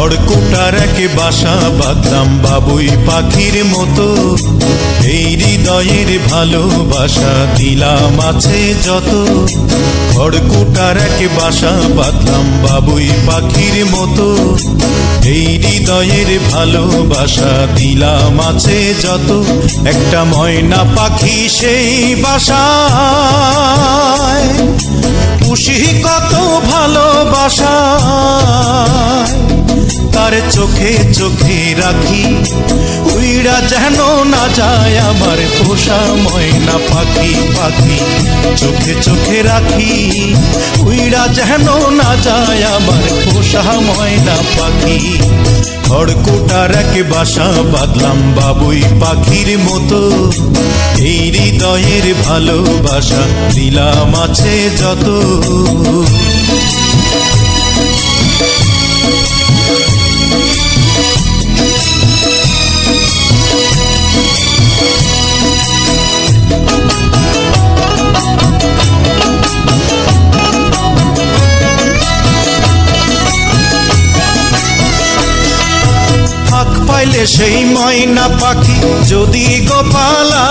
খড়কুটার এক বাসা বাঁধলাম বাবুই পাখির মতো, এই হৃদয়ের ভালোবাসা দিলাম আছে যত। খড়কুটার এক বাসা বাঁধলাম বাবুই পাখির মতো, এই হৃদয়ের ভালোবাসা দিলাম আছে যত। একটা ময়না পাখি সেই বাসায় পুষি কত ভালোবাসা, তার চোখে চোখে রাখি উইড়া যেন না যায় আমার পোষা ময়না পাখি। পাখি চোখে চোখে রাখি উইড়া যেন না যায় আমার পোষা ময়না পাখি। খড়কুটার এক বাসা বাঁধলাম বাবুই পাখির মতো, এই হৃদয়ের ভালোবাসা দিলাম আছে যত। ফাঁক পাইলে সেই ময়না পাখি যদি গোপালায়,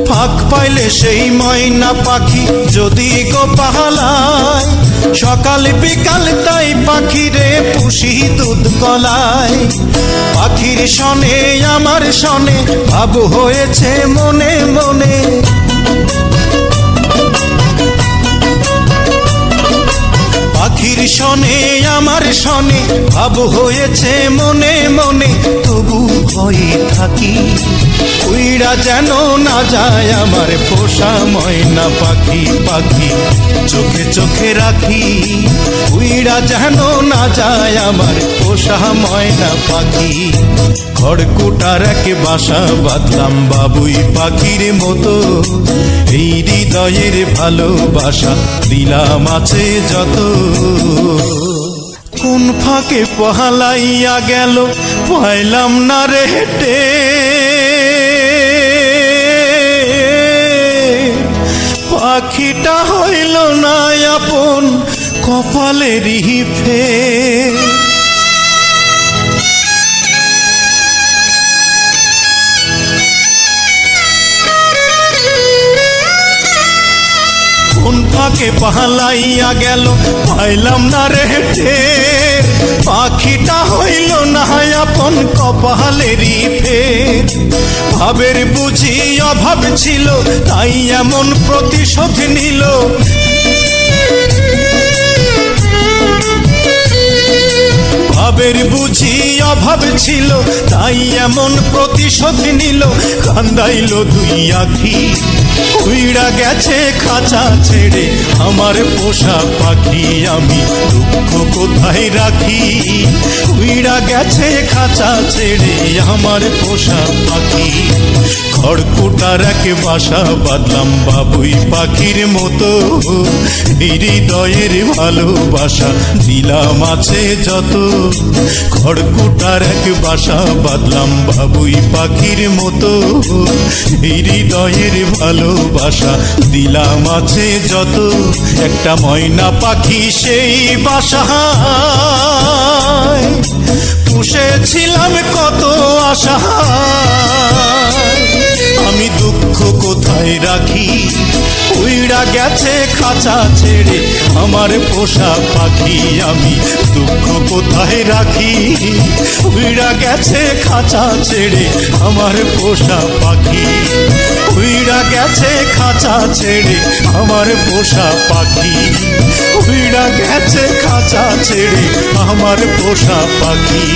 ফাঁক পাইলে সেই ময়না পাখি যদি গোপালায়, সকাল বিকাল তাই পাখিরে পুষি দুধ কলায়। পাখির শনে আমার শনে ভাব হয়েছে মনে মনে, পাখির শনে আমার শনে ভাব হয়েছে মনে মনে। তবু ভয়ে থাকি উইড়া যেন না যায় আমার পোষা ময়না পাখি। পাখি চোখে চোখে রাখি উইড়া যেন না যায় আমার পোষা ময়না পাখি। খড়কুটার এক বাসা বাঁধলাম বাবুই পাখির মতো, এই হৃদয়ের ভালোবাসা দিলাম আছে যত। কোন ফাঁকে পহালাইয়া গেল পাইলাম না রে হেঁটে, পাখিটা হইল না আপন কপালেরই ফের। কোন ফাঁকে পালাইয়া গেল পাইলাম না রে হেঁটে, পাখিটা হইল না আপন কপালেরই ফের। ভাবের বুঝি অভাব ছিল তাই এমন প্রতিশোধ নিল, ভাবের বুঝি অভাব ছিল তাই এমন প্রতিশোধ নিল। কান্দাইল দুই আখি উইড়া গেছে খাঁচা ছেড়ে আমার পোষা পাখি। আমি দুঃখ কোথায় রাখি উইড়া গেছে খাঁচা ছেড়ে আমার পোষা পাখি। খড়কুটার এক বাসা বাঁধলাম বাবুই পাখির মতো, হৃদয়ের ভালোবাসা দিলাম আছে যত। খড়কুটার এক বাসা বাঁধলাম বাবুই পাখির মতো, হৃদয়ের ভালোবাসা দিলাম আছে যত। একটা ময়না পাখি সেই বাসায় পুষেছিলাম কত আশা, আমি দুঃখ কোথায় রাখি উইড়া গেছে খাঁচা ছেড়ে আমার পোষা পাখি। আমি দুঃখ কোথায় রাখি উইড়া গেছে খাঁচা ছেড়ে আমার পোষা পাখি। উইড়া গেছে খাঁচা ছেড়ে আমার পোষা পাখি, উইড়া গেছে খাঁচা ছেড়ে আমার পোষা পাখি।